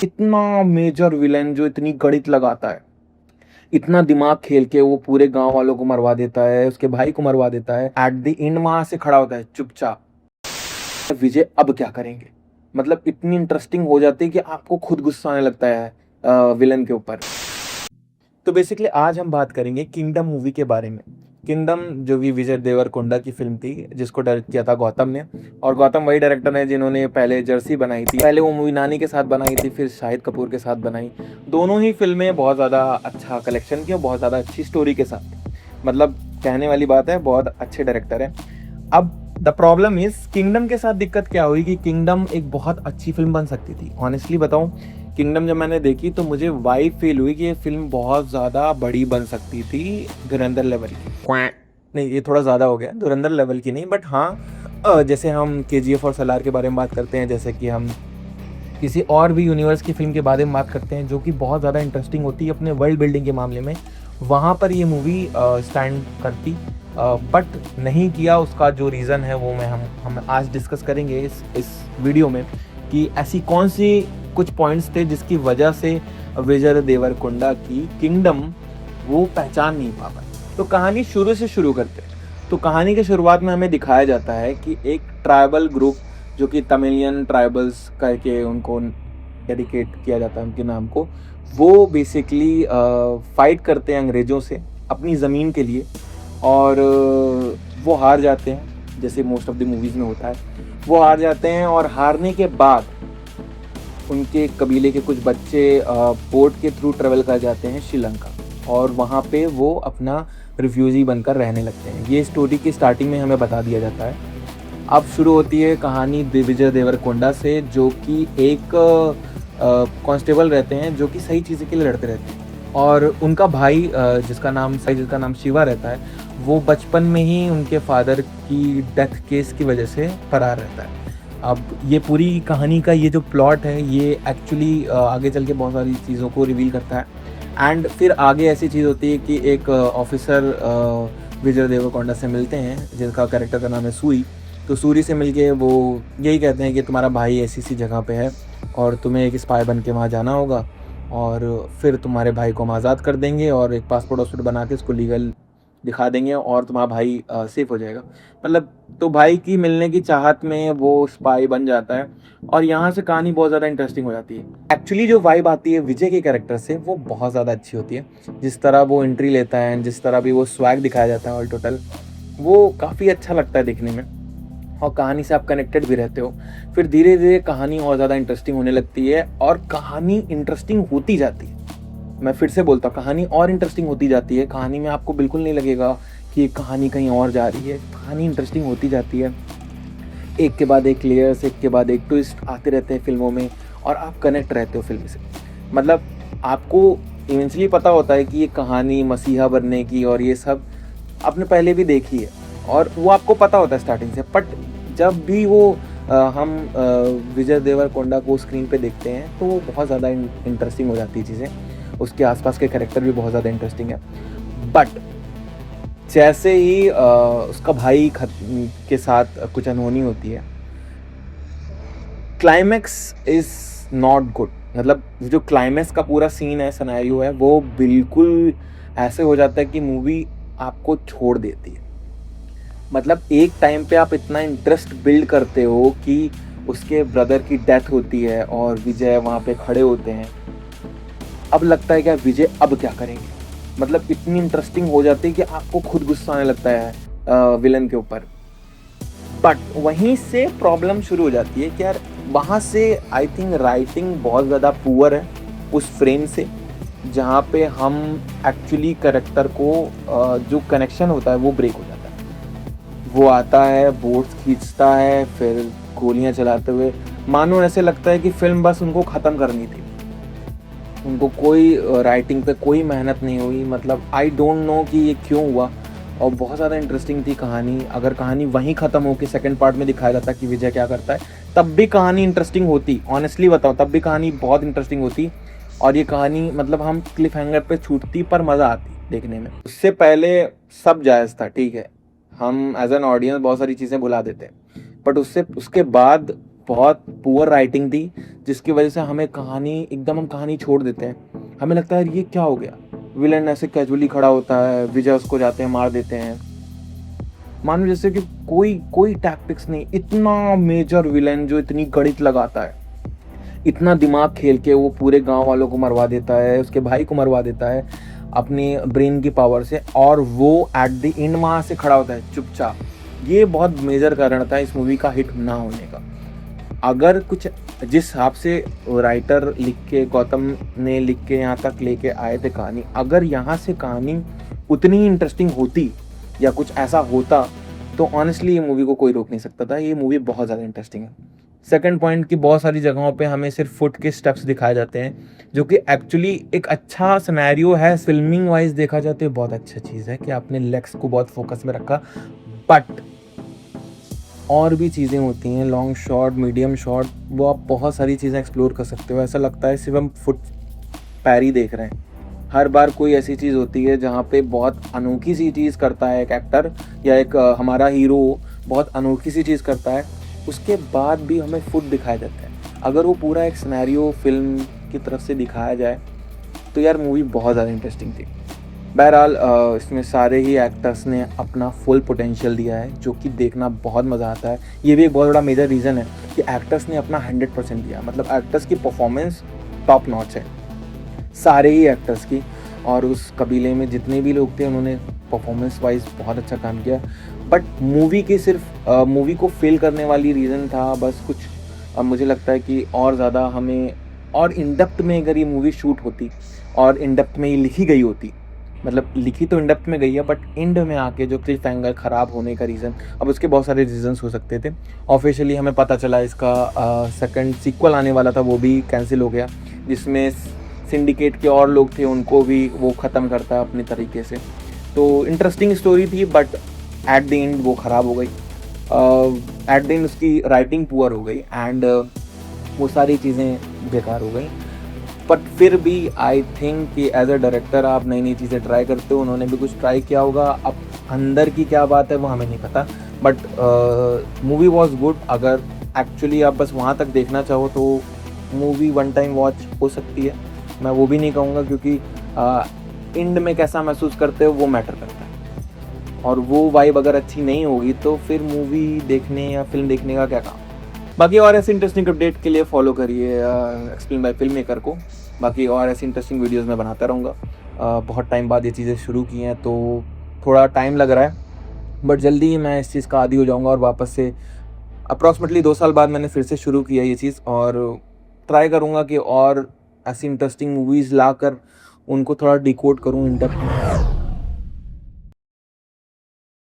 इतना major villain जो इतनी गणित लगाता है, इतना दिमाग खेल के वो पूरे गांव वालों को मरवा देता है, उसके भाई को मरवा देता है। एट द एंड वहां से खड़ा होता है चुपचाप, विजय अब क्या करेंगे। मतलब इतनी इंटरेस्टिंग हो जाती है कि आपको खुद गुस्सा आने लगता है विलन के ऊपर। तो बेसिकली आज हम बात करेंगे किंगडम मूवी के बारे में। किंगडम जो कि विजय देवरकोंडा की फिल्म थी, जिसको डायरेक्ट किया था गौतम ने। और गौतम वही डायरेक्टर है जिन्होंने पहले जर्सी बनाई थी। पहले वो मूवी नानी के साथ बनाई थी, फिर शाहिद कपूर के साथ बनाई। दोनों ही फिल्में बहुत ज़्यादा अच्छा कलेक्शन की और बहुत ज़्यादा अच्छी स्टोरी के साथ। मतलब कहने वाली बात है, बहुत अच्छे डायरेक्टर है। अब द प्रॉब्लम इज किंगडम के साथ दिक्कत क्या हुई कि किंगडम एक बहुत अच्छी फिल्म बन सकती थी। ऑनेस्टली बताऊं, किंगडम जब मैंने देखी तो मुझे वाइब फील हुई कि ये फिल्म बहुत ज़्यादा बड़ी बन सकती थी, धुरंधर लेवल की। नहीं, ये थोड़ा ज़्यादा हो गया, धुरंधर लेवल की नहीं, बट हाँ जैसे हम KGF और सलार के बारे में बात करते हैं, जैसे कि हम किसी और भी यूनिवर्स की फिल्म के बारे में बात करते हैं जो कि बहुत ज़्यादा इंटरेस्टिंग होती है अपने वर्ल्ड बिल्डिंग के मामले में, वहाँ पर ये मूवी स्टैंड करती। बट नहीं किया। उसका जो रीज़न है वो हम आज डिस्कस करेंगे इस वीडियो में, कि ऐसी कौन सी कुछ पॉइंट्स थे जिसकी वजह से विजय देवरकोंडा की किंगडम वो पहचान नहीं पा पाए। तो कहानी शुरू से शुरू करते हैं। तो कहानी के शुरुआत में हमें दिखाया जाता है कि एक ट्राइबल ग्रुप, जो कि तमिलियन ट्राइबल्स करके उनको डेडिकेट किया जाता है उनके नाम को, वो बेसिकली फाइट करते हैं अंग्रेज़ों से अपनी ज़मीन के लिए। और वो हार जाते हैं, जैसे मोस्ट ऑफ द मूवीज़ में होता है। वो हार जाते हैं और हारने के बाद उनके कबीले के कुछ बच्चे बोट के थ्रू ट्रेवल कर जाते हैं श्रीलंका, और वहाँ पे वो अपना रिफ्यूजी बनकर रहने लगते हैं। ये स्टोरी की स्टार्टिंग में हमें बता दिया जाता है। अब शुरू होती है कहानी विजय देवरकोंडा से, जो कि एक कांस्टेबल रहते हैं जो कि सही चीज़ों के लिए लड़ते रहते हैं। और उनका भाई जिसका नाम शिवा रहता है, वो बचपन में ही उनके फादर की डेथ केस की वजह से फरार रहता है। अब ये पूरी कहानी का ये जो प्लॉट है, ये एक्चुअली आगे चल के बहुत सारी चीज़ों को रिवील करता है। एंड फिर आगे ऐसी चीज़ होती है कि एक ऑफिसर विजय देवरकोंडा से मिलते हैं, जिनका कैरेक्टर का नाम है सूरी। तो सूरी से मिलके वो यही कहते हैं कि तुम्हारा भाई ऐसी जगह पे है और तुम्हें एक स्पाई बन के वहाँ जाना होगा, और फिर तुम्हारे भाई को हम आज़ाद कर देंगे और एक पासपोर्ट वासपोर्ट बना के उसको लीगल दिखा देंगे और तुम्हारा भाई सेफ हो जाएगा। मतलब तो भाई की मिलने की चाहत में वो स्पाई बन जाता है, और यहाँ से कहानी बहुत ज़्यादा इंटरेस्टिंग हो जाती है। एक्चुअली जो वाइब आती है विजय के कैरेक्टर से, वो बहुत ज़्यादा अच्छी होती है। जिस तरह वो एंट्री लेता है, जिस तरह भी वो स्वैग दिखाया जाता है, ऑल टोटल वो काफ़ी अच्छा लगता है देखने में, और कहानी से आप कनेक्टेड भी रहते हो। फिर धीरे धीरे कहानी और ज़्यादा इंटरेस्टिंग होने लगती है, और कहानी इंटरेस्टिंग होती जाती है। मैं फिर से बोलता हूँ, कहानी और इंटरेस्टिंग होती जाती है। कहानी में आपको बिल्कुल नहीं लगेगा कि ये कहानी कहीं और जा रही है। कहानी इंटरेस्टिंग होती जाती है, एक के बाद एक लेयर्स, एक के बाद एक ट्विस्ट आते रहते हैं फिल्मों में, और आप कनेक्ट रहते हो फिल्म से। मतलब आपको इवेंचुअली पता होता है कि ये कहानी मसीहा बनने की और ये सब आपने पहले भी देखी है, और वो आपको पता होता है स्टार्टिंग से। बट जब भी वो हम विजय देवरकोंडा को स्क्रीन पे देखते हैं, तो वो बहुत ज़्यादा इंटरेस्टिंग हो जाती है चीज़ें। उसके आसपास के कैरेक्टर भी बहुत ज़्यादा इंटरेस्टिंग है। बट जैसे ही उसका भाई के साथ कुछ अनहोनी होती है, क्लाइमैक्स इज़ नॉट गुड। मतलब जो क्लाइमैक्स का पूरा सीन है, सिनेरियो है, वो बिल्कुल ऐसे हो जाता है कि मूवी आपको छोड़ देती है। मतलब एक टाइम पे आप इतना इंटरेस्ट बिल्ड करते हो कि उसके ब्रदर की डेथ होती है और विजय वहाँ पे खड़े होते हैं। अब लगता है कि विजय अब क्या करेंगे। मतलब इतनी इंटरेस्टिंग हो जाती है कि आपको खुद गुस्सा आने लगता है विलन के ऊपर। बट वहीं से प्रॉब्लम शुरू हो जाती है कि यार वहाँ से आई थिंक राइटिंग बहुत ज़्यादा पुअर है उस फ्रेम से, जहाँ पे हम एक्चुअली कैरेक्टर को जो कनेक्शन होता है वो ब्रेक हो जाता है। वो आता है, बोट्स खींचता है, फिर गोलियां चलाते हुए, मानो ऐसे लगता है कि फिल्म बस उनको ख़त्म करनी थी। उनको कोई राइटिंग पे कोई मेहनत नहीं हुई। मतलब आई डोंट नो कि ये क्यों हुआ। और बहुत ज़्यादा इंटरेस्टिंग थी कहानी। अगर कहानी वहीं ख़त्म हो के सेकंड पार्ट में दिखाया जाता कि विजय क्या करता है, तब भी कहानी इंटरेस्टिंग होती। ऑनेस्टली बताओ, तब भी कहानी बहुत इंटरेस्टिंग होती। और ये कहानी मतलब हम क्लिफ हैंगर पे छूटती, पर मज़ा आती देखने में। उससे पहले सब जायज़ था, ठीक है, हम एज एन ऑडियंस बहुत सारी चीज़ें भुला देते हैं। बट उसके बाद बहुत पुअर राइटिंग थी, जिसकी वजह से हमें कहानी एकदम हम कहानी छोड़ देते हैं। हमें लगता है ये क्या हो गया, विलन ऐसे कैजुअली खड़ा होता है, विजय उसको जाते हैं मार देते हैं, मानो जैसे कि कोई कोई टैक्टिक्स नहीं। इतना मेजर विलन जो इतनी गणित लगाता है, इतना दिमाग खेल के वो पूरे गांव वालों को मरवा देता है, उसके भाई को मरवा देता है अपनी ब्रेन की पावर से, और वो एट द एंड वहाँ से खड़ा होता है चुपचाप। ये बहुत मेजर कारण था इस मूवी का हिट ना होने का। अगर कुछ जिस हिसाब से राइटर लिख के, गौतम ने लिख के यहाँ तक लेके आए थे कहानी, अगर यहाँ से कहानी उतनी ही इंटरेस्टिंग होती या कुछ ऐसा होता तो ऑनेस्टली ये मूवी को कोई रोक नहीं सकता था। ये मूवी बहुत ज़्यादा इंटरेस्टिंग है। सेकंड पॉइंट की बहुत सारी जगहों पे हमें सिर्फ फुट के स्टेप्स दिखाए जाते हैं, जो कि एक्चुअली एक अच्छा सिनेरियो है। फिल्मिंग वाइज देखा जाए तो ये बहुत अच्छा चीज़ है कि आपने लेग्स को बहुत फोकस में रखा, बट और भी चीज़ें होती हैं, लॉन्ग शॉट, मीडियम शॉट, वो आप बहुत सारी चीज़ें एक्सप्लोर कर सकते हो। ऐसा लगता है सिर्फ हम फुट पैर ही देख रहे हैं। हर बार कोई ऐसी चीज़ होती है जहाँ पे बहुत अनोखी सी चीज़ करता है एक एक्टर या एक हमारा हीरो बहुत अनोखी सी चीज़ करता है, उसके बाद भी हमें फुट दिखाया जाता है। अगर वो पूरा एक सिनेरियो फिल्म की तरफ से दिखाया जाए तो यार मूवी बहुत ज़्यादा इंटरेस्टिंग थी। बहरहाल इसमें सारे ही एक्टर्स ने अपना फुल पोटेंशियल दिया है, जो कि देखना बहुत मज़ा आता है। ये भी एक बहुत बड़ा मेजर रीज़न है कि एक्टर्स ने अपना 100% दिया। मतलब एक्टर्स की परफॉर्मेंस टॉप नॉच है, सारे ही एक्टर्स की, और उस कबीले में जितने भी लोग थे उन्होंने परफॉर्मेंस वाइज बहुत अच्छा काम किया। बट मूवी के सिर्फ मूवी को फेल करने वाली रीज़न था बस कुछ, मुझे लगता है कि और ज़्यादा हमें और इन डेप्थ में अगर ये मूवी शूट होती और इन डेप्थ में ये लिखी गई होती, मतलब लिखी तो इन डेप्थ में गई है, बट एंड में आके जो क्लिफ हैंगर ख़राब होने का रीज़न, अब उसके बहुत सारे रीज़न्स हो सकते थे। ऑफिशियली हमें पता चला इसका सेकंड सीक्वल आने वाला था, वो भी कैंसिल हो गया, जिसमें सिंडिकेट के और लोग थे उनको भी वो ख़त्म करता है अपने तरीके से। तो इंटरेस्टिंग स्टोरी थी, बट एट द एंड वो ख़राब हो गई। एट द एंड उसकी राइटिंग पुअर हो गई एंड वो सारी चीज़ें बेकार हो गई। बट फिर भी आई थिंक कि एज अ डायरेक्टर आप नई नई चीज़ें ट्राई करते हो, उन्होंने भी कुछ ट्राई किया होगा। अब अंदर की क्या बात है वो हमें नहीं पता, बट मूवी वॉज गुड। अगर एक्चुअली आप बस वहाँ तक देखना चाहो तो मूवी वन टाइम वॉच हो सकती है। मैं वो भी नहीं कहूँगा, क्योंकि एंड में कैसा महसूस करते हो वो मैटर करता है, और वो वाइब अगर अच्छी नहीं होगी तो फिर मूवी देखने या फिल्म देखने का क्या काम। बाकी और ऐसे इंटरेस्टिंग अपडेट के लिए फॉलो करिए एक्सप्लेन बाय फिल्म मेकर को। बाकी और ऐसी इंटरेस्टिंग वीडियोस मैं बनाता रहूँगा। बहुत टाइम बाद ये चीज़ें शुरू की हैं तो थोड़ा टाइम लग रहा है, बट जल्दी ही मैं इस चीज़ का आदी हो जाऊँगा और वापस से अप्रॉक्सीमेटली 2 साल बाद मैंने फिर से शुरू किया ये चीज़, और ट्राई करूँगा कि और ऐसी इंटरेस्टिंग मूवीज़ ला कर उनको थोड़ा डिकोड करूँ इन डेप्थ में।